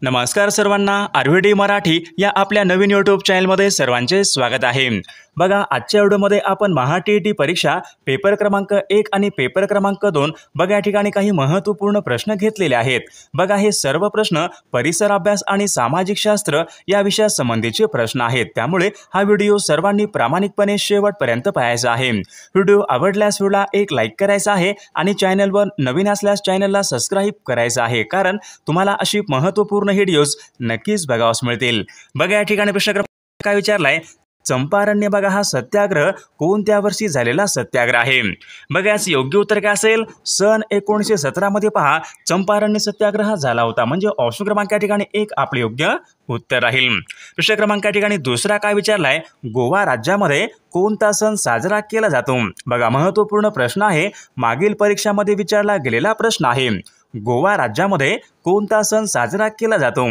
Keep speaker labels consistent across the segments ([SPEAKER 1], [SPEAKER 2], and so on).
[SPEAKER 1] नमस्कार सर्वांना, आरव्हीडी मराठी या आपल्या नवीन यूट्यूब चॅनलमध्ये सर्वांचे स्वागत आहे। बघा, आजच्या व्हिडिओमध्ये आपण महा-टी-ई-टी परीक्षा पेपर क्रमांक 1 आणि पेपर क्रमांक 2 बघा या ठिकाणी काही महत्त्वपूर्ण प्रश्न घेतलेले आहेत। बघा, हे सर्व प्रश्न परिसर अभ्यास आणि सामाजिक शास्त्र या विषयासंबंधीचे प्रश्न आहेत। त्यामुळे हा व्हिडिओ सर्वांनी प्रामाणिकपणे शेवटपर्यंत पाहायचा आहे। व्हिडिओ आवडल्यास व्हिडिओला एक लाईक करायचा आहे आणि चॅनलवर नवीन असल्यास चॅनलला सबस्क्राइब करायचं आहे, कारण तुम्हाला अशी महत्त्वपूर्ण व्हिडिओज नक्कीच बघावयास मिळतील। बघा, या ठिकाणी प्रश्न क्रमांक काय विचारलाय, चंपारण्य बघा हा सत्याग्रह कोणत्या वर्षी झालेला सत्याग्रह आहे। बघा, याचे योग्य उत्तर काय असेल, सन 1917 मध्ये पहा चंपारण्य सत्याग्रह झाला होता। म्हणजे ऑप्शन क्रमांक या ठिकाणी 1 आपले योग्य उत्तर राहील। प्रश्न क्रमांक या ठिकाणी दुसरा काय विचारलाय, गोवा राज्यामध्ये कोणता सण साजरा केला जातो। बघा, महत्त्वपूर्ण प्रश्न आहे, मागील परीक्षामध्ये विचारला गेलेला प्रश्न आहे। गोवा राज्यामध्ये कोणता सण साजरा केला जातो,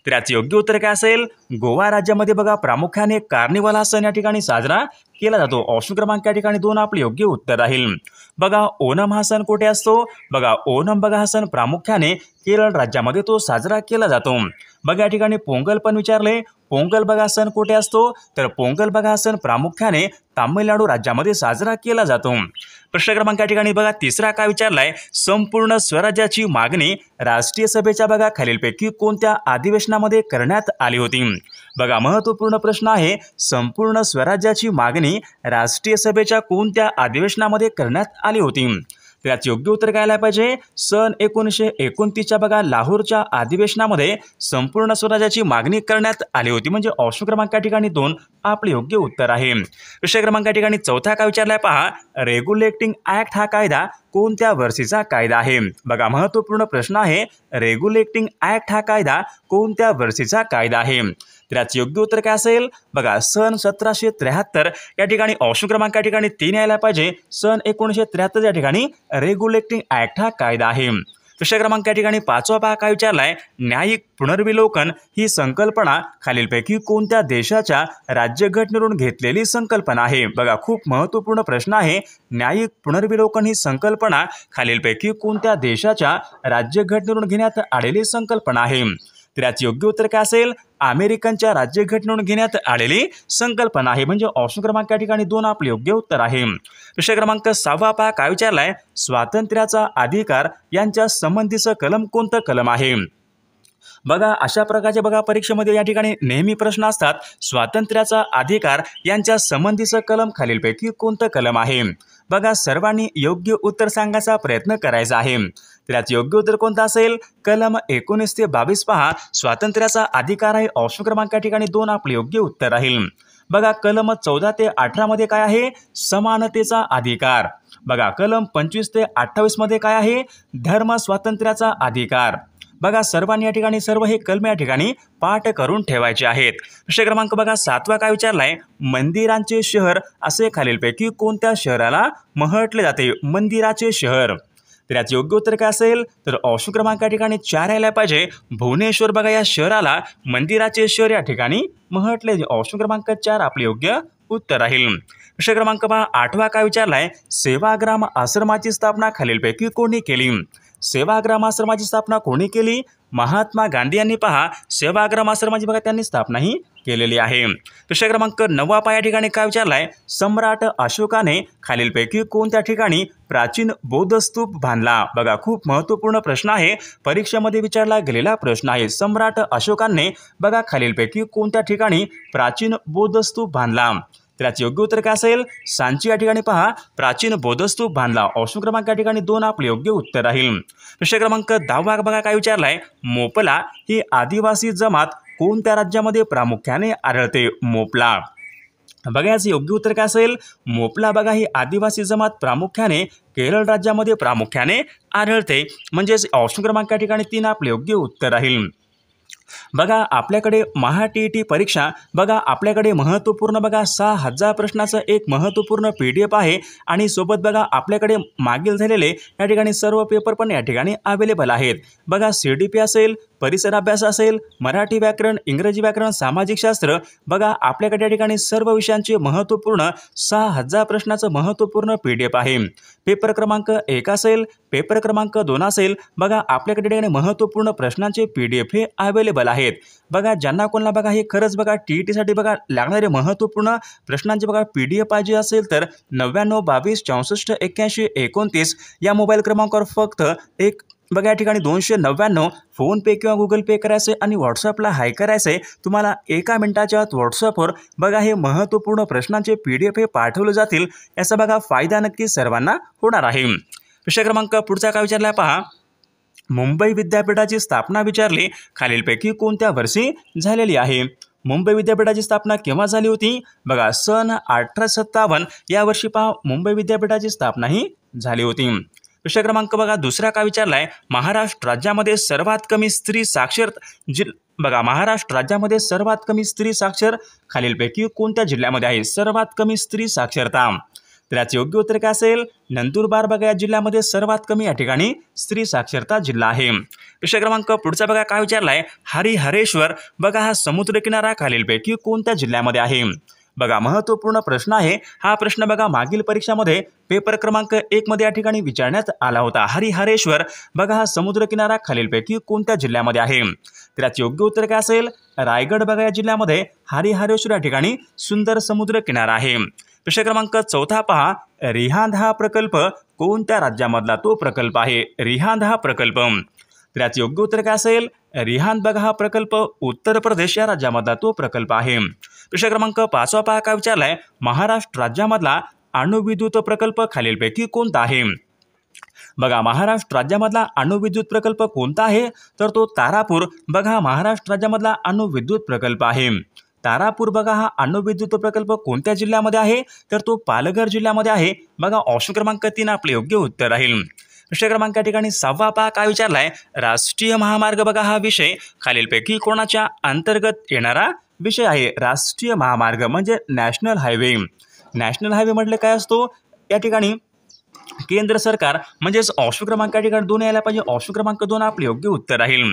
[SPEAKER 1] तर याचे योग्य उत्तर काय असेल, गोवा राज्यामध्ये बघा प्रामुख्याने कार्निवल हा सण या ठिकाणी साजरा केला जातो। ऑप्शन क्रमांक या ठिकाणी 2 आपले योग्य उत्तर राहील। बघा, ओणम हा सण कुठे असतो, बघा ओणम बघा हा सण प्रामुख्याने केरळ राज्यामध्ये तो साजरा केला जातो। बघा, या ठिकाणी पोंगल पण विचारले, पोंगल बघा सण कुठे असतो, तर पोंगल बघा सण प्रामुख्याने तामिळनाडू राज्यामध्ये साजरा केला जातो। प्रश्न क्रमांक या ठिकाणी बघा तिसरा काय विचारलाय, संपूर्ण स्वराज्याची मागणी राष्ट्रीय सभेच्या बघा खालीलपैकी कोणत्या अधिवेशनामध्ये करण्यात आली होती। बघा, महत्त्वपूर्ण प्रश्न आहे, संपूर्ण स्वराज्याची मागणी राष्ट्रीय सभेच्या कोणत्या अधिवेशनामध्ये करण्यात आली होती, तर याचे योग्य उत्तर काय आले पाहिजे, सन 1929च्या बघा लाहोरच्या अधिवेशनामध्ये संपूर्ण स्वराज्याची मागणी करण्यात आली होती। म्हणजे ऑप्शन क्रमांक या ठिकाणी 2 आपले योग्य उत्तर आहे। विषय क्रमांक या ठिकाणी चौथा काय विचारलाय पहा, रेग्युलेटिंग ऍक्ट हा कायदा कोणत्या वर्षीचा कायदा आहे। बघा, महत्त्वपूर्ण प्रश्न आहे, रेग्युलेटिंग ऍक्ट हा कायदा कोणत्या वर्षीचा कायदा आहे, तर याचे योग्य उत्तर काय असेल, बघा सन 1773 या ठिकाणी ऑप्शन क्रमांक या ठिकाणी 3 यायला पाहिजे। सन 1973 या ठिकाणी रेग्युलेटिंग ऍक्ट हा कायदा आहे। विषय क्रमांक या ठिकाणी 5वा पहा काय विचारलाय, न्यायिक पुनर्विलोकन ही संकल्पना खालीलपैकी कोणत्या देशाच्या राज्यघटनेवरून घेतलेली संकल्पना आहे। बघा, खूप महत्त्वपूर्ण प्रश्न आहे, न्यायिक पुनर्विलोकन ही संकल्पना खालीलपैकी कोणत्या देशाच्या राज्यघटनेवरून घेण्यात आलेली संकल्पना आहे, तर याचे योग्य उत्तर काय असेल, अमेरिकनच्या राज्यघटनेवरून घेण्यात आलेली संकल्पना आहे। म्हणजे ऑप्शन क्रमांक या ठिकाणी 2 आपले योग्य उत्तर आहे। विषय क्रमांक 6वा पहा काय विचारलाय, स्वातंत्र्याचा अधिकार यांच्या संबंधीचं कलम कोणतं कलम आहे। बघा, अशा प्रकारचे बघा परीक्षेमध्ये या ठिकाणी नेहमी प्रश्न असतात, स्वातंत्र्याचा अधिकार यांच्या संबंधीचं कलम खालीलपैकी कोणतं कलम आहे। बघा, सर्वांनी योग्य उत्तर सांगायचा प्रयत्न करायचा आहे, तर याचे योग्य उत्तर कोणतं असेल, कलम 19 ते 22 पहा स्वातंत्र्याचा अधिकार आहे। ऑप्शन क्रमांक या ठिकाणी 2 आपले योग्य उत्तर राहील। बघा, कलम 14 ते 18 मध्ये काय आहे, समानतेचा अधिकार। बघा, कलम 25 ते 28 मध्ये काय आहे, धर्म स्वातंत्र्याचा अधिकार। बघा, सर्वांनी या ठिकाणी सर्व हे कलम या ठिकाणी पाठ करून ठेवायचे आहेत। विषय क्रमांक बघा 7वा काय विचारलाय, मंदिरांचे शहर असे खालीलपैकी कोणत्या शहराला म्हटले जाते, मंदिराचे शहर, तर याचे योग्य उत्तर काय असेल, तर ऑप्शन क्रमांक या ठिकाणी 4 यायला पाहिजे। भुवनेश्वर बघा या शहराला मंदिराचे शहर या ठिकाणी म्हटले, ऑप्शन क्रमांक 4 आपले योग्य उत्तर राहील। विषय क्रमांक 8वा काय विचारलाय, सेवाग्राम आश्रमाची स्थापना खालीलपैकी कोणी केली। सेवाग्राम आश्रमाची स्थापना कोणी केली, महात्मा गांधी यांनी पहा सेवाग्राम आश्रमाची बघा त्यांनी स्थापना ही केलेली आहे। विषय क्रमांक 9वा पहा या ठिकाणी काय विचारलाय, सम्राट अशोकाने खालीलपैकी कोणत्या ठिकाणी प्राचीन बौद्ध स्तूप बांधला। बघा, खूप महत्त्वपूर्ण प्रश्न आहे, परीक्षेमध्ये विचारला गेलेला प्रश्न आहे, सम्राट अशोकाने बघा खालीलपैकी कोणत्या ठिकाणी प्राचीन बौद्ध स्तूप बांधला, तर याचे योग्य उत्तर काय असेल, सांची या ठिकाणी पहा प्राचीन बौद्ध स्तूप बांधला। ऑप्शन क्रमांक या ठिकाणी 2 आपले योग्य उत्तर राहील। विषय क्रमांक 10वा बघा काय विचारलाय, मोपला ही आदिवासी जमात कोणत्या राज्यामध्ये प्रामुख्याने आढळते, मोपला। बघा, याचे योग्य उत्तर काय असेल, मोपला बघा ही आदिवासी जमात प्रामुख्याने केरळ राज्यामध्ये प्रामुख्याने आढळते। म्हणजेच ऑप्शन क्रमांक या ठिकाणी 3 आपले योग्य उत्तर राहील। बघा, आपल्याकडे महा-टी-ई-टी परीक्षा बघा आपल्याकडे महत्त्वपूर्ण बघा 6000 प्रश्नाचं एक महत्त्वपूर्ण PDF आहे आणि सोबत बघा आपल्याकडे मागील झालेले या ठिकाणी सर्व पेपर पण या ठिकाणी अवेलेबल आहेत। बघा, CDP असेल, परिसर अभ्यास असेल, मराठी व्याकरण, इंग्रजी व्याकरण, सामाजिक शास्त्र बघा आपल्याकडे या ठिकाणी सर्व विषयांचे महत्त्वपूर्ण 6000 प्रश्नाचं महत्त्वपूर्ण PDF आहे। पेपर क्रमांक 1 असेल, पेपर क्रमांक 2 असेल, बघा आपल्याकडे ठिकाणी महत्त्वपूर्ण प्रश्नांचे PDF हे अवेलेबल आहेत. बघा ज्यांना कोणाला बघा हे खरंच बघा TETसाठी बघा लागणारे महत्त्वपूर्ण प्रश्नांचे बघा PDF पाहिजे असेल तर 99 22 64 81 29 या मोबाईल क्रमांकावर फक्त एक बघा या ठिकाणी 299 फोनपे किंवा गुगल पे करायचे आणि व्हॉट्सअपला हाय करायचे. तुम्हाला 1 मिनिटाच्या आत व्हॉट्सअपवर बघा हे महत्त्वपूर्ण प्रश्नांचे PDF हे पाठवले जातील. याचा बघा फायदा नक्की सर्वांना होणार आहे. विषय क्रमांक पुढचा काय विचारला पहा. मुंबई विद्यापीठाची स्थापना विचारली, खालीलपैकी कोणत्या वर्षी झालेली आहे? मुंबई विद्यापीठाची स्थापना केव्हा झाली होती? बघा सन 1857 या वर्षी पहा मुंबई विद्यापीठाची स्थापना ही झाली होती. विषय क्रमांक बघा दुसरा काय विचारलाय. महाराष्ट्र राज्यामध्ये सर्वात कमी स्त्री साक्षर बघा महाराष्ट्र राज्यामध्ये सर्वात कमी स्त्री साक्षर खालीलपैकी कोणत्या जिल्ह्यामध्ये आहे? सर्वात कमी स्त्री साक्षरता. तर याचे योग्य उत्तर काय असेल? नंदुरबार बघा या जिल्ह्यामध्ये सर्वात कमी या ठिकाणी स्त्री साक्षरता जिल्हा आहे. विषय क्रमांक पुढचा बघा काय विचारलाय. हरिहरेश्वर बघा हा समुद्रकिनारा खालीलपैकी कोणत्या जिल्ह्यामध्ये आहे? बघा महत्त्वपूर्ण प्रश्न आहे. हा प्रश्न बघा मागील परीक्षामध्ये पेपर क्रमांक 1 मध्ये या ठिकाणी विचारण्यात आला होता. हरिहरेश्वर बघा हा समुद्रकिनारा खालीलपैकी कोणत्या जिल्ह्यामध्ये आहे? तर याचे योग्य उत्तर काय असेल? रायगड बघा या जिल्ह्यामध्ये हरिहरेश्वर या ठिकाणी सुंदर समुद्र किनारा आहे. विषय क्रमांक 4 पहा. रिहांद हा प्रकल्प कोणत्या राज्यामधला तो प्रकल्प आहे? रिहांद हा प्रकल्प. तर याचे योग्य उत्तर काय असेल? रिहांद बघा हा प्रकल्प उत्तर प्रदेश या राज्यामधला तो प्रकल्प आहे. विषय क्रमांक 5 पहा काय विचारलाय. महाराष्ट्र राज्यामधला अणुविद्युत प्रकल्प खालीलपैकी कोणता आहे? बघा महाराष्ट्र राज्यामधला अणुविद्युत प्रकल्प कोणता आहे? तर तो तारापूर बघा हा महाराष्ट्र राज्यामधला अणुविद्युत प्रकल्प आहे. तारापूर बघा हा अणुविद्युत प्रकल्प कोणत्या जिल्ह्यामध्ये आहे? तर तो पालघर जिल्ह्यामध्ये आहे. बघा ऑप्शन क्रमांक 3 आपले योग्य उत्तर राहील. विषय क्रमांक या ठिकाणी 6 पहा काय विचारलाय. राष्ट्रीय महामार्ग बघा हा विषय खालीलपैकी कोणाच्या अंतर्गत येणारा विषय आहे? राष्ट्रीय महामार्ग म्हणजे नॅशनल हायवे. नॅशनल हायवे म्हटले काय असतो? या ठिकाणी केंद्र सरकार म्हणजेच ऑप्शन क्रमांक या ठिकाणी 2 यायला पाहिजे. ऑप्शन क्रमांक 2 आपले योग्य उत्तर राहील.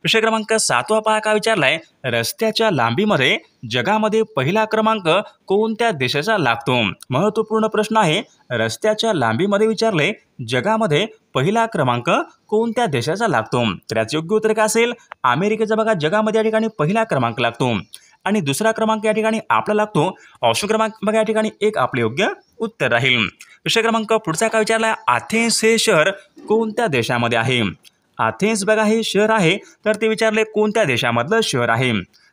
[SPEAKER 1] विषय क्रमांक 7 पहा काय विचारलाय. रस्त्याच्या लांबीमध्ये जगामध्ये पहिला क्रमांक कोणत्या देशाचा लागतो? महत्त्वपूर्ण प्रश्न आहे. रस्त्याच्या लांबीमध्ये विचारले जगामध्ये पहिला क्रमांक कोणत्या देशाचा लागतो? तर याचे योग्य उत्तर काय असेल? अमेरिकेचा बघा जगामध्ये या ठिकाणी पहिला क्रमांक लागतो आणि दुसरा क्रमांक या ठिकाणी आपला लागतो. ऑप्शन क्रमांक बघा या ठिकाणी 1 आपले योग्य उत्तर राहील. विषय क्रमांक पुढचा काय विचारलाय. अथेन्स हे शहर कोणत्या देशामध्ये आहे? अथेन्स बघा हे शहर आहे तर ते विचारले कोणत्या देशामधलं शहर आहे?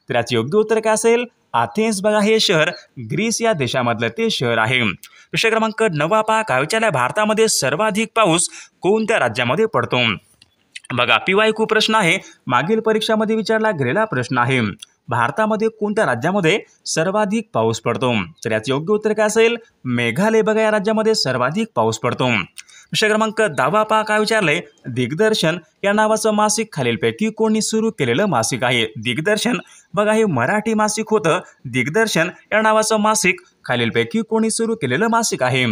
[SPEAKER 1] तर याचे योग्य उत्तर काय असेल? अथेन्स बघा हे शहर ग्रीस या देशामधलं ते शहर आहे. विषय क्रमांक 9 पहा काय विचारलाय. भारतामध्ये सर्वाधिक पाऊस कोणत्या राज्यामध्ये पडतो? बघा PYQ प्रश्न आहे. मागील परीक्षामध्ये विचारला गेलेला प्रश्न आहे. भारतामध्ये कोणत्या राज्यामध्ये सर्वाधिक पाऊस पडतो? तर याचे योग्य उत्तर काय असेल? मेघालय बघा या राज्यामध्ये सर्वाधिक पाऊस पडतो. विषय क्रमांक 10 पहा काय विचारलंय. दिग्दर्शन या नावाचं मासिक खालीलपैकी कोणी सुरू केलेलं मासिक आहे? दिग्दर्शन बघा हे मराठी मासिक होतं. दिग्दर्शन या नावाचं मासिक खालीलपैकी कोणी सुरू केलेलं मासिक आहे?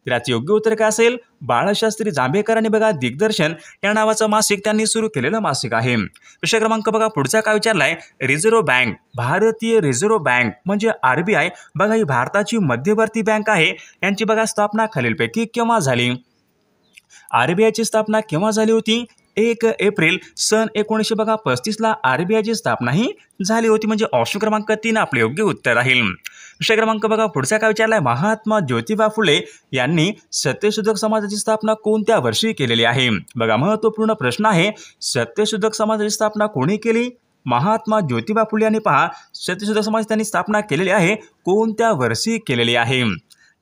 [SPEAKER 1] तर याचे योग्य उत्तर काय असेल? बाळशास्त्री जांभेकरांनी बघा दिग्दर्शन या नावाचं मासिक त्यांनी सुरू केलेलं मासिक आहे. विषय क्रमांक बघा पुढचा काय विचारलाय. रिझर्व्ह बँक भारतीय रिझर्व्ह बँक म्हणजे RBI बघा ही भारताची मध्यवर्ती बँक आहे. यांची बघा स्थापना खालीलपैकी केव्हा झाली? RBIची स्थापना केव्हा झाली होती? 1 एप्रिल सन 1935 ला RBIची स्थापना ही झाली होती. म्हणजे ऑप्शन क्रमांक 3 आपले योग्य उत्तर राहील. विषय क्रमांक बघा पुढचा काय विचारलाय. महात्मा ज्योतिबा फुले यांनी सत्यशोधक समाजाची स्थापना कोणत्या वर्षी केलेली आहे? बघा महत्त्वपूर्ण प्रश्न आहे. सत्यशोधक समाजाची स्थापना कोणी केली? महात्मा ज्योतिबा फुले यांनी पहा सत्यशोधक समाज त्यांनी स्थापना केलेली आहे. कोणत्या वर्षी केलेली आहे?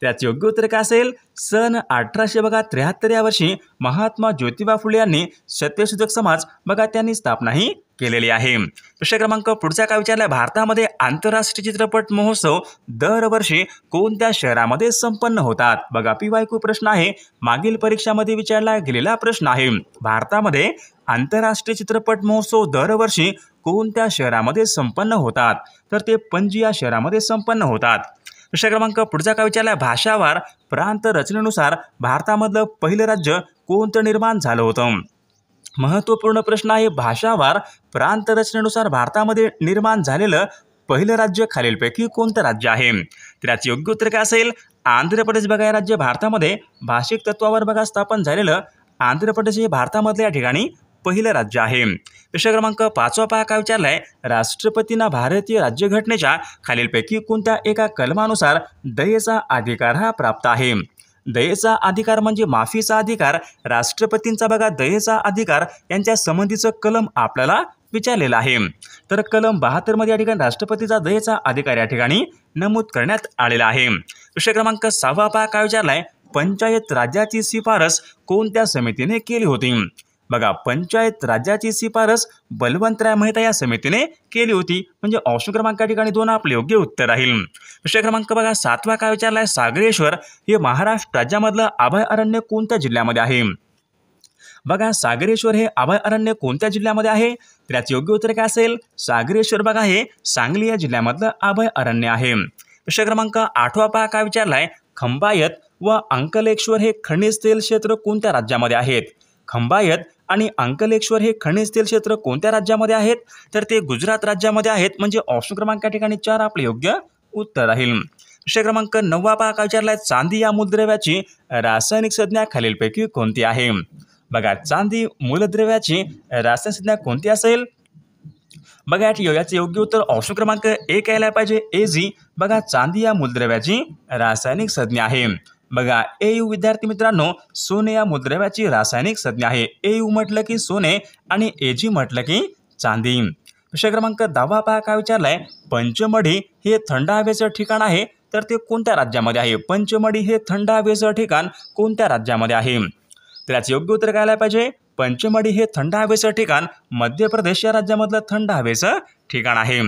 [SPEAKER 1] त्याचे योग्य उत्तर काय असेल? सन 1873 या वर्षी महात्मा ज्योतिबा फुले यांनी सत्यशोधक समाज बघा त्यांनी स्थापना ही केलेली आहे. विषय क्रमांक पुढचा काय विचारलाय. भारतामध्ये आंतरराष्ट्रीय चित्रपट महोत्सव दरवर्षी कोणत्या शहरामध्ये संपन्न होतात? बघा PYQ प्रश्न आहे. मागील परीक्षामध्ये विचारला गेलेला प्रश्न आहे. भारतामध्ये आंतरराष्ट्रीय चित्रपट महोत्सव दरवर्षी कोणत्या शहरामध्ये संपन्न होतात? तर ते पणजी या शहरामध्ये संपन्न होतात. विषय क्रमांक पुढचा काय विचारलाय. भाषावार प्रांत रचनेनुसार भारतामधलं पहिलं राज्य कोणतं निर्माण झालं होतं? महत्त्वपूर्ण प्रश्न आहे. भाषावार प्रांत रचनेनुसार भारतामध्ये निर्माण झालेलं पहिलं राज्य खालीलपैकी कोणतं राज्य आहे? तर याचे योग्य उत्तर काय असेल? आंध्र प्रदेश बघा हे राज्य भारतामध्ये भाषिक तत्वावर बघा स्थापन झालेलं आंध्र प्रदेश हे भारतामधल्या या ठिकाणी पहिलं राज्य आहे। प्रश्न क्रमांक 5 पहा काय विचारलाय, राष्ट्रपतींना भारतीय राज्यघटनेच्या खालीलपैकी कोणत्या एका कलमानुसार दयेचा अधिकार हा प्राप्त आहे? दयेचा अधिकार म्हणजे माफीचा अधिकार, राष्ट्रपतींचा बघा दयेचा अधिकार यांच्या संबंधीचं कलम आपल्याला विचारलेलं आहे। तर कलम 72 मध्ये या ठिकाणी राष्ट्रपतीचा दयेचा अधिकार या ठिकाणी नमूद करण्यात आलेला आहे। प्रश्न क्रमांक 6 पहा काय विचारलाय, पंचायत राज्याची शिफारस कोणत्या समितीने केली होती? बघा पंचायत राज्याची शिफारस बलवंतराय मेहता या समितीने केली होती, म्हणजे ऑप्शन क्रमांक या ठिकाणी 2 आपले योग्य उत्तर राहील। प्रश्न क्रमांक बघा 7 काय विचारलाय, सागरेश्वर हे महाराष्ट्र राज्यामधलं अभयारण्य कोणत्या जिल्ह्यामध्ये आहे? बघा सागरेश्वर हे अभयारण्य कोणत्या जिल्ह्यामध्ये आहे? तर याचे योग्य उत्तर काय असेल, सागरेश्वर बघा हे सांगली या जिल्ह्यामधलं अभयारण्य आहे। प्रश्न क्रमांक 8 पहा काय विचारलाय, खंबायत व अंकलेश्वर हे खनिज तेल क्षेत्र कोणत्या राज्यामध्ये आहेत? खंबायत आणि अंकलेश्वर हे खनिज तेल क्षेत्र कोणत्या राज्यामध्ये आहेत? तर ते गुजरात राज्यामध्ये आहेत, म्हणजे ऑप्शन क्रमांक या ठिकाणी 4 आपले योग्य उत्तर राहील। प्रश्न क्रमांक 9 पहा काय विचारलाय, चांदी या मूलद्रव्याची रासायनिक संज्ञा खालीलपैकी कोणती आहे? बघा चांदी मूलद्रव्याची रासायनिक संज्ञा कोणती असेल? बघा याचे योग्य उत्तर ऑप्शन क्रमांक 1 यायला पाहिजे, Ag। बघा चांदी या मूलद्रव्याची रासायनिक संज्ञा आहे। बघा Au विद्यार्थी मित्रांनो, सोने या मूलद्रव्याची रासायनिक संज्ञा आहे। Au म्हटलं की सोने आणि Ag म्हटलं की चांदी। प्रश्न क्रमांक 10 पहा काय विचारलाय, पंचमढी हे थंड हवेचं ठिकाण आहे, तर ते कोणत्या राज्यामध्ये आहे? पंचमढी हे थंड हवेचं ठिकाण कोणत्या राज्यामध्ये आहे? तर याचे योग्य उत्तर काय पाहिजे, पंचमढी हे थंड हवेचं ठिकाण मध्य प्रदेश या राज्यामधलं थंड हवेचं ठिकाण आहे।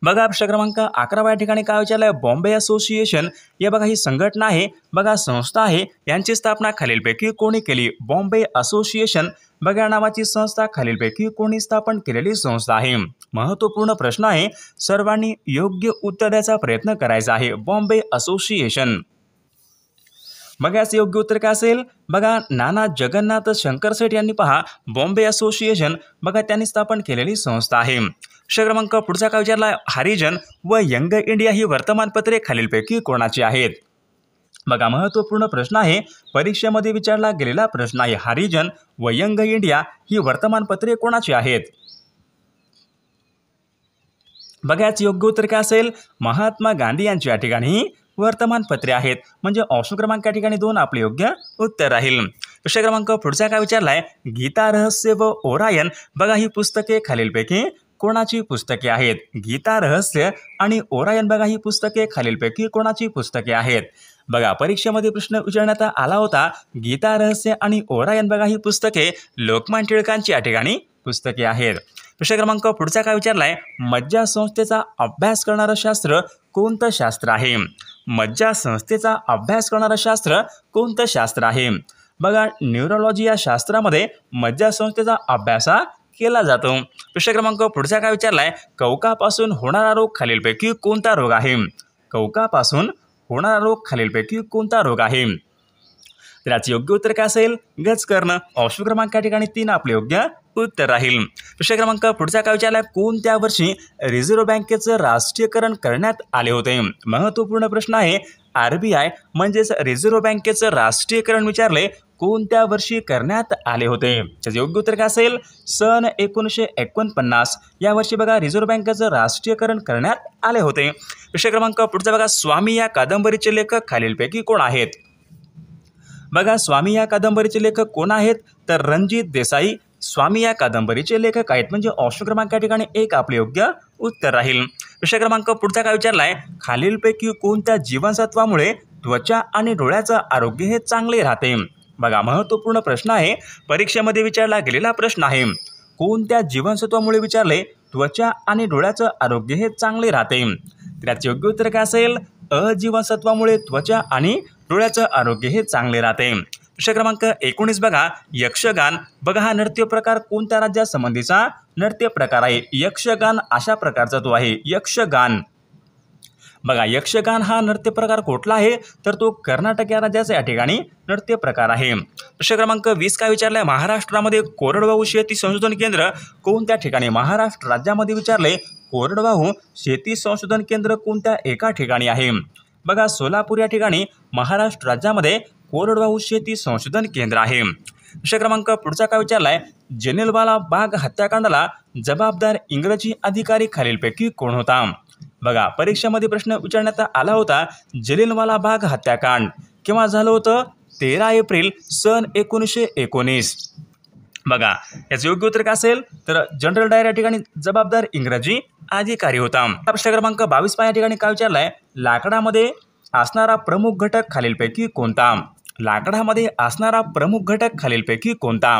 [SPEAKER 1] बघा प्रश्न क्रमांक 11 या ठिकाणी काय विचारलंय, बॉम्बे असोसिएशन या बघा ही संघटना आहे, बघा संस्था आहे, यांची स्थापना खालीलपैकी कोणी केली? बॉम्बे असोसिएशन बघा नावाची संस्था खालीलपैकी कोणी स्थापन केलेली संस्था आहे? महत्त्वपूर्ण प्रश्न आहे, सर्वांनी योग्य उत्तर द्यायचा प्रयत्न करायचा आहे। बॉम्बे असोसिएशन बघा याचे योग्य उत्तर काय असेल? बघा नाना जगन्नाथ शंकरसेठ यांनी पहा बॉम्बे असोसिएशन बघा त्यांनी स्थापन केलेली संस्था आहे। प्रश्न क्रमांक पुढचा काय विचारला, हरिजन व यंग इंडिया ही वर्तमानपत्रे खालीलपैकी कोणाची आहेत? बघा महत्त्वपूर्ण प्रश्न आहे, परीक्षेमध्ये विचारला गेलेला प्रश्न आहे। हरिजन व यंग इंडिया ही वर्तमानपत्रे कोणाची आहेत? बघा याचे योग्य उत्तर काय असेल, महात्मा गांधी यांची या ठिकाणी वर्तमानपत्रे आहेत, म्हणजे ऑप्शन क्रमांक या ठिकाणी 2 आपले योग्य उत्तर राहील। प्रश्न क्रमांक पुढचा काय विचारलाय, गीता रहस्य व ओरायन बघा ही पुस्तके खालीलपैकी कोणाची पुस्तके आहेत? गीता रहस्य आणि ओरायन बघा ही पुस्तके खालीलपैकी कोणाची पुस्तके आहेत? बघा परीक्षेमध्ये प्रश्न विचारण्यात आला होता, गीता रहस्य आणि ओरायन बघा ही पुस्तके लोकमान्य टिळकांची या ठिकाणी पुस्तके आहेत। प्रश्न क्रमांक पुढचा काय विचारलाय, मज्जा संस्थेचा अभ्यास करणारं शास्त्र कोणतं शास्त्र आहे? मज्जा संस्थेचा अभ्यास करणारं शास्त्र कोणतं शास्त्र आहे? बघा न्यूरोलॉजी या शास्त्रामध्ये मज्जा संस्थेचा अभ्यास केला जातो। प्रश्न क्रमांक पुढचा काय विचारलाय, कवकापासून होणारा रोग खालीलपैकी कोणता रोग आहे? कवकापासून होणारा रोग खालीलपैकी कोणता रोग आहे? तर याचे योग्य उत्तर काय असेल, गजकर्ण। ऑप्शन क्रमांक या ठिकाणी 3 आपले योग्य उत्तर राहील। प्रश्न क्रमांक पुढचा काय विचारलाय, कोणत्या वर्षी रिझर्व्ह बँकेचं राष्ट्रीयकरण करण्यात आले होते? महत्त्वपूर्ण प्रश्न आहे, RBI म्हणजेच रिझर्व्ह बँकेचं राष्ट्रीयकरण विचारले कोणत्या वर्षी करण्यात आले होते? त्याचे योग्य उत्तर काय असेल, सन 1949 या वर्षी बघा रिझर्व्ह बँकेचं राष्ट्रीयकरण करण्यात आले होते। प्रश्न क्रमांक पुढचा बघा, स्वामी या कादंबरीचे लेखक खालीलपैकी कोण आहेत? बघा स्वामी या कादंबरीचे लेखक कोण आहेत? तर रणजित देसाई स्वामी या कादंबरीचे लेखक आहेत, म्हणजे ऑप्शन क्रमांक या ठिकाणी 1 आपले योग्य उत्तर राहील। प्रश्न क्रमांक पुढचा काय विचारलाय, खालीलपैकी कोणत्या जीवनसत्वामुळे त्वचा आणि डोळ्याचं आरोग्य हे चांगले राहते? बघा महत्त्वपूर्ण प्रश्न आहे, परीक्षेमध्ये विचारला गेलेला प्रश्न आहे। कोणत्या जीवनसत्वामुळे विचारले त्वचा आणि डोळ्याचं आरोग्य हे चांगले राहते? तर याचे योग्य उत्तर काय असेल, अजीवनसत्वामुळे त्वचा आणि डोळ्याचं आरोग्य हे चांगले राहते। प्रश्न क्रमांक 19 बघा, यक्षगान बघा हा नृत्य प्रकार कोणत्या राज्यासंबंधीचा नृत्य प्रकार आहे? यक्षगान अशा प्रकारचा तो आहे, यक्षगान। बघा यक्षगान हा नृत्य प्रकार कुठला आहे? तर तो कर्नाटक या राज्याचा या ठिकाणी नृत्य प्रकार आहे। प्रश्न क्रमांक 20 काय विचारलाय, महाराष्ट्रामध्ये कोरडवाहू शेती संशोधन केंद्र कोणत्या ठिकाणी? महाराष्ट्र राज्यामध्ये विचारले कोरडवाहू शेती संशोधन केंद्र कोणत्या एका ठिकाणी आहे? बघा सोलापूर या ठिकाणी महाराष्ट्र राज्यामध्ये कोरडवाहू शेती संशोधन केंद्र आहे. प्रश्न क्रमांक पुढचा काय विचारलाय, जलियांवाला बाग हत्याकांडाला जबाबदार इंग्रजी अधिकारी खालीलपैकी कोण होता? बघा परीक्षेमध्ये प्रश्न विचारण्यात आला होता, जलियांवाला बाग हत्याकांड केव्हा झालं होतं? 13 एप्रिल सन 1919. बघा याचं योग्य उत्तर काय असेल, तर जनरल डायर या ठिकाणी जबाबदार इंग्रजी अधिकारी होता. प्रश्न क्रमांक 22 या ठिकाणी काय विचारलाय, लाकडामध्ये असणारा प्रमुख घटक खालीलपैकी कोणता? लाकडामध्ये असणारा प्रमुख घटक खालीलपैकी कोणता?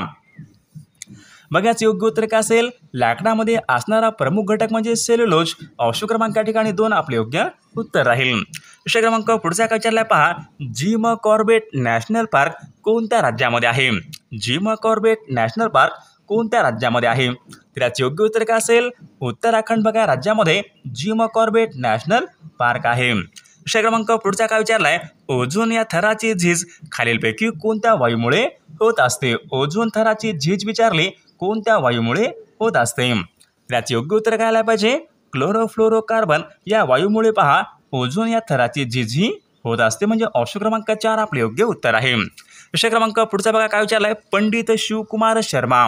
[SPEAKER 1] बघा याचं योग्य उत्तर काय असेल, लाकडामध्ये असणारा प्रमुख घटक म्हणजे सेल्युलोज. ऑप्शन क्रमांक या ठिकाणी 2 आपले योग्य उत्तर राहील. प्रश्न क्रमांक पुढचा काय विचारलाय पहा, जिम कॉर्बेट नॅशनल पार्क कोणत्या राज्यामध्ये आहे? जिम कॉर्बेट नॅशनल पार्क कोणत्या राज्यामध्ये आहे? तर याचे योग्य उत्तर काय असेल, उत्तराखंड बघा राज्यामध्ये जिम कॉर्बेट नॅशनल पार्क आहे. प्रश्न क्रमांक पुढचा काय विचारलाय, ओझोन या थराची झीज खालीलपैकी कोणत्या वायूमुळे होत असते? ओझोन थराची झीज विचारली कोणत्या वायूमुळे होत असते? त्याचे योग्य उत्तर काय आलं पाहिजे, क्लोरोफ्लोरोकार्बन या वायूमुळे पहा ओझोन या थराची झीज ही होत असते. म्हणजे ऑप्शन क्रमांक 4 आपले योग्य उत्तर आहे. प्रश्न क्रमांक पुढचा बघा काय विचारलाय, पंडित शिवकुमार शर्मा.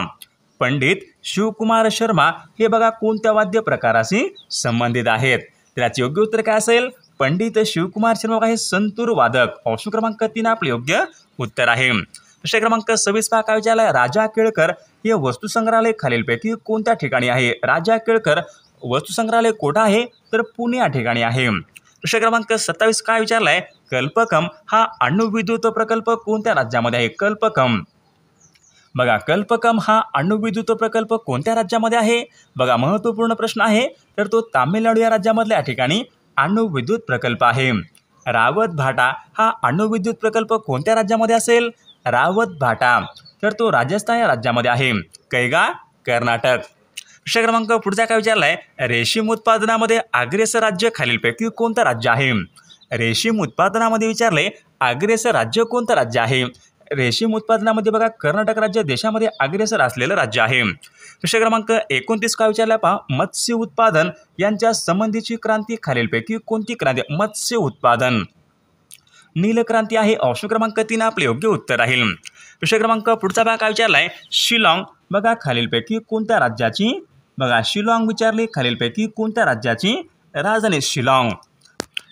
[SPEAKER 1] पंडित शिवकुमार शर्मा हे बघा कोणत्या वाद्य प्रकाराशी संबंधित आहेत? त्याचे योग्य उत्तर काय असेल, पंडित शिवकुमार शर्मा हे संतूर वादक. ऑप्शन क्रमांक 3 आपले योग्य उत्तर आहे. प्रश्न क्रमांक 26 काय विचारलाय, राजा केळकर हे वस्तुसंग्रहालय खालीलपैकी कोणत्या ठिकाणी आहे? राजा केळकर वस्तुसंग्रहालय कुठे आहे? तर पुणे या ठिकाणी आहे. प्रश्न क्रमांक 27 काय विचारलाय, कल्पकम हा अणुविद्युत प्रकल्प कोणत्या राज्यामध्ये आहे? कल्पकम बघा कल्पकम हा अणुविद्युत प्रकल्प कोणत्या राज्यामध्ये आहे? बघा महत्त्वपूर्ण प्रश्न आहे, तर तो तामिळनाडू या राज्यामधल्या या ठिकाणी अणुविद्युत प्रकल्प आहे. रावत भाटा हा अणुविद्युत प्रकल्प कोणत्या राज्यामध्ये असेल? रावत भाटा तर तो राजस्थान या राज्यामध्ये आहे. कैगा कर्नाटक. प्रश्न क्रमांक पुढचा काय विचारलाय, रेशीम उत्पादनामध्ये अग्रेसर राज्य खालीलपैकी कोणतं राज्य आहे? रेशीम उत्पादनामध्ये विचारले अग्रेसर राज्य कोणतं राज्य आहे? रेशीम उत्पादनामध्ये बघा कर्नाटक राज्य देशामध्ये अग्रेसर असलेलं राज्य आहे. प्रश्न क्रमांक 29 काय विचारला पहा, मत्स्य उत्पादन यांच्या संबंधीची क्रांती खालीलपैकी कोणती क्रांती? मत्स्य उत्पादन नीलक्रांती आहे. ऑप्शन क्रमांक 3 आपले योग्य उत्तर राहील. प्रश्न क्रमांक पुढचा भाग काय विचारलाय, शिलाँग बघा खालीलपैकी कोणत्या राज्याची? बघा शिलाँग विचारली खालीलपैकी कोणत्या राज्याची राजधानी? शिलाँग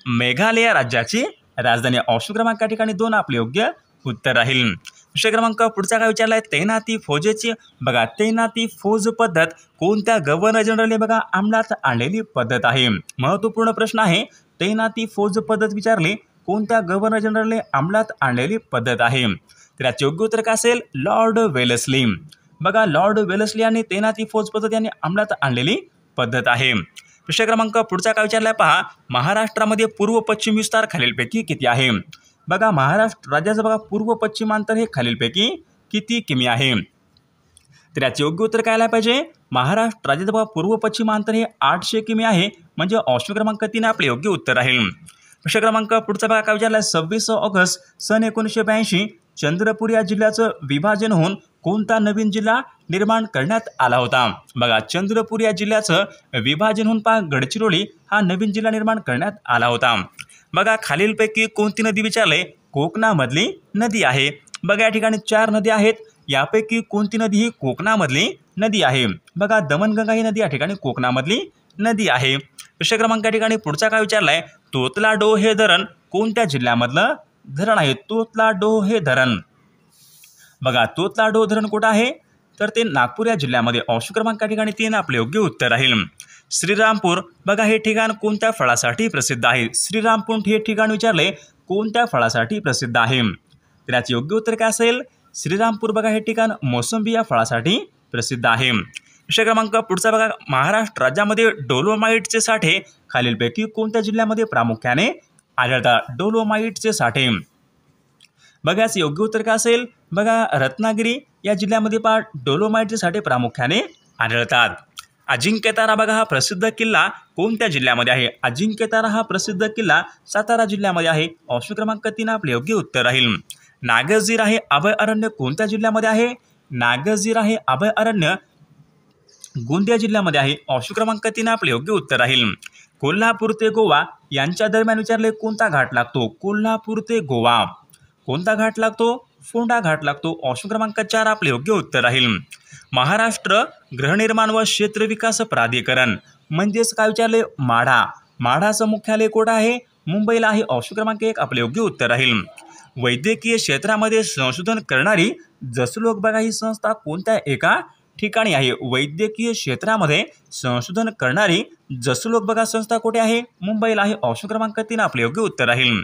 [SPEAKER 1] मेघालय राज्याची राजधानी. ऑप्शन क्रमांक या ठिकाणी 2 आपले योग्य उत्तर राहील. प्रश्न क्रमांक पुढचा काय विचारलाय, तैनाती फौजेची बघा तैनाती फौज पद्धत कोणत्या गव्हर्नर जनरलने बघा अंमलात आणलेली पद्धत आहे? महत्त्वपूर्ण प्रश्न आहे, तैनाती फौज पद्धत विचारली कोणत्या गव्हर्नर जनरलने अंमलात आणलेली पद्धत आहे? तर याचे योग्य उत्तर काय असेल, लॉर्ड वेलेस्ली. बघा लॉर्ड वेलेस्ली यांनी तैनाती फौज पद्धत यांनी अंमलात आणलेली पद्धत आहे. प्रश्न क्रमांक पुढचा काय विचारलाय पहा, महाराष्ट्रामध्ये पूर्व पश्चिम विस्तार खालीलपैकी किती आहे? बघा महाराष्ट्र राज्याचं बघा पूर्व पश्चिम अंतर हे खालीलपैकी किती किमी आहे? तर याचे योग्य उत्तर काय आलं पाहिजे, महाराष्ट्र राज्याचं बघा पूर्व पश्चिम अंतर हे 800 किमी आहे. म्हणजे ऑप्शन क्रमांक 3 आपले योग्य उत्तर राहील. प्रश्न क्रमांक पुढचा बघा काय विचारलाय, 26 ऑगस्ट सन 1982 चंद्रपूर या जिल्ह्याचं विभाजन होऊन कोणता नवीन जिल्हा निर्माण करण्यात आला होता? बघा चंद्रपूर या जिल्ह्याचं विभाजन होऊन पहा गडचिरोली हा नवीन जिल्हा निर्माण करण्यात आला होता. बघा खालीलपैकी कोणती नदी विचारले? कोकणामधली नदी आहे. बघा या ठिकाणी 4 नदी आहेत, यापैकी कोणती नदी ही कोकणामधली नदी आहे? बघा दमणगंगा ही नदी या ठिकाणी कोकणामधली नदी आहे. प्रश्न क्रमांक या ठिकाणी पुढचा काय विचारलाय, तोतलाडो हे धरण कोणत्या जिल्ह्यामधलं धरण आहे? तोतलाडो हे धरण बघा तोतलाडो धरण कुठं आहे? तर ते नागपूर या जिल्ह्यामध्ये. ऑप्शन क्रमांक या ठिकाणी 3 आपले योग्य उत्तर राहील. श्रीरामपूर बघा हे ठिकाण कोणत्या फळासाठी प्रसिद्ध आहे? श्रीरामपूर हे ठिकाण विचारले कोणत्या फळासाठी प्रसिद्ध आहे? तर याचे योग्य उत्तर काय असेल, श्रीरामपूर बघा हे ठिकाण मोसंबी या फळासाठी प्रसिद्ध आहे. प्रश्न क्रमांक पुढचा बघा, महाराष्ट्र राज्यामध्ये डोलोमाइटचे साठे खालीलपैकी कोणत्या जिल्ह्यामध्ये प्रामुख्याने आढळतात? डोलोमाइटचे साठे बघा याचे योग्य उत्तर काय असेल, बघा रत्नागिरी या जिल्ह्यामध्ये पहा डोलोमाइटचे साठे प्रामुख्याने आढळतात. अजिंक्यतारा बघा हा प्रसिद्ध किल्ला कोणत्या जिल्ह्यामध्ये आहे? अजिंक्यतारा हा प्रसिद्ध किल्ला सातारा जिल्ह्यामध्ये आहे. ऑप्शन क्रमांक 3 आपले योग्य उत्तर राहील. नागझिरा हे अभय अरण्य कोणत्या जिल्ह्यामध्ये आहे? नागझिरा हे अभय अरण्य गोंदिया जिल्ह्यामध्ये आहे. ऑप्शन क्रमांक 3 आपले योग्य उत्तर राहील. कोल्हापूर ते गोवा यांच्या दरम्यान विचारले कोणता घाट लागतो? कोल्हापूर ते गोवा कोणता घाट लागतो? फोंडा घाट लागतो. ऑप्शन क्रमांक 4 आपले योग्य उत्तर राहील. महाराष्ट्र गृहनिर्माण व क्षेत्र विकास प्राधिकरण म्हणजेच काय विचारले? माढा. माढाचं मुख्यालय कुठं आहे? मुंबईला आहे. ऑप्शन क्रमांक 1 आपले योग्य उत्तर राहील. वैद्यकीय क्षेत्रामध्ये संशोधन करणारी जसलोक बघा ही संस्था कोणत्या एका ठिकाणी आहे? वैद्यकीय क्षेत्रामध्ये संशोधन करणारी जसलोक बघा संस्था कुठे आहे? मुंबईला आहे. ऑप्शन क्रमांक 3 आपले योग्य उत्तर राहील.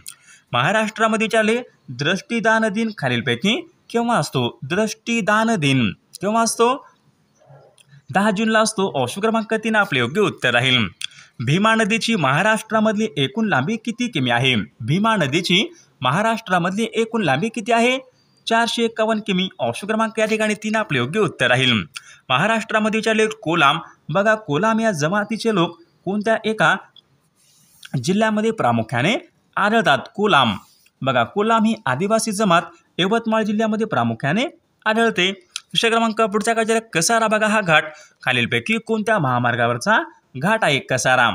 [SPEAKER 1] महाराष्ट्रामध्ये विचारले दृष्टीदान दिन खालीलपैकी केव्हा असतो? दृष्टीदान दिन केव्हा असतो? 10 जूनला असतो. ऑप्शन क्रमांक 3 आपले योग्य उत्तर राहील. भीमा नदीची महाराष्ट्रामधली एकूण लांबी किती किमी आहे? भीमा नदीची महाराष्ट्रामधली एकूण लांबी किती आहे? 451 किमी. ऑप्शन क्रमांक या ठिकाणी 3 आपले योग्य उत्तर राहील. महाराष्ट्रामध्ये विचारले कोलाम बघा कोलाम या जमातीचे लोक कोणत्या एका जिल्ह्यामध्ये प्रामुख्याने आढळतात? कोलाम बघा कोलाम ही आदिवासी जमात यवतमाळ जिल्ह्यामध्ये प्रामुख्याने आढळते. विषय क्रमांक पुढचा काय? कसारा बघा हा घाट खालीलपैकी कोणत्या महामार्गावरचा घाट आहे? कसारा.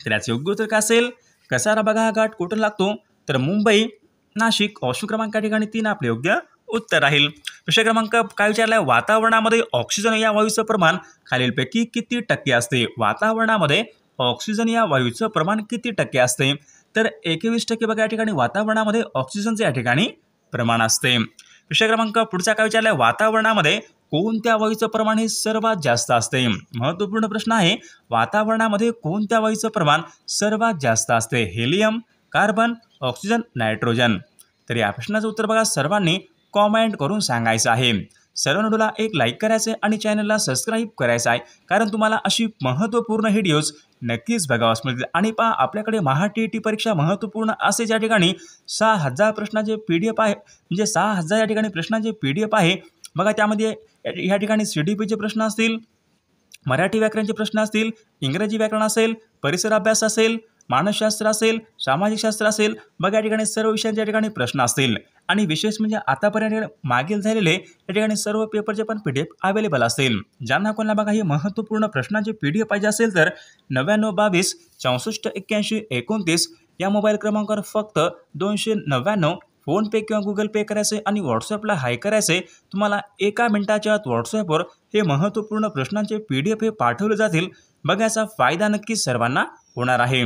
[SPEAKER 1] तर याचे योग्य उत्तर काय असेल? कसारा बघा हा घाट कुठून लागतो? तर मुंबई नाशिक. ऑप्शन क्रमांक या ठिकाणी 3 आपले योग्य उत्तर राहील. विषय क्रमांक काय विचारलाय? वातावरणामध्ये ऑक्सिजन या वायूचं प्रमाण खालीलपैकी किती टक्के असते? वातावरणामध्ये ऑक्सिजन या वायूचं प्रमाण किती टक्के असते? तर 21% बघा या ठिकाणी वातावरणामध्ये ऑक्सिजनचे या ठिकाणी प्रमाण असते. विषय क्रमांक पुढचा काय विचारलाय? वातावरणामध्ये कोणत्या वायूचं प्रमाण हे सर्वात जास्त असते? महत्त्वपूर्ण प्रश्न आहे. वातावरणामध्ये कोणत्या वायूचं प्रमाण सर्वात जास्त असते? Helium, carbon, oxygen, nitrogen. तर या प्रश्नाचं उत्तर बघा सर्वांनी कॉमेंट करून सांगायचं आहे. सर्वांना एक लाईक करायचं आणि चॅनलला सबस्क्राईब करायचं आहे, कारण तुम्हाला अशी महत्त्वपूर्ण व्हिडिओज नक्कीच बघावास मिळतील. आणि पहा आपल्याकडे महाटीईटी परीक्षा महत्त्वपूर्ण असे ज्या ठिकाणी 6000 प्रश्नाचे PDF आहे, म्हणजे 6000 या ठिकाणी प्रश्नांचे PDF आहे बघा. त्यामध्ये या ठिकाणी CDPचे प्रश्न असतील, मराठी व्याकरणचे प्रश्न असतील, इंग्रजी व्याकरण असेल, परिसर अभ्यास असेल, मानसशास्त्र असेल, सामाजिक शास्त्र असेल बघा. या ठिकाणी सर्व विषयांच्या ठिकाणी प्रश्न असतील. आणि विशेष म्हणजे आतापर्यंत मागील झालेले या ठिकाणी सर्व पेपरचे पण PDF अवेलेबल असतील. ज्यांना कोणाला बघा हे महत्त्वपूर्ण प्रश्नांचे PDF पाहिजे असेल तर 9922 64 81 29 या मोबाईल क्रमांकावर फक्त 299 फोनपे किंवा गुगल पे करायचे आणि व्हॉट्सअपला हाय करायचे. तुम्हाला एका मिनिटाच्या आत व्हॉट्सअपवर हे महत्त्वपूर्ण प्रश्नांचे PDF हे पाठवले जातील. बघा याचा फायदा नक्कीच सर्वांना होणार आहे.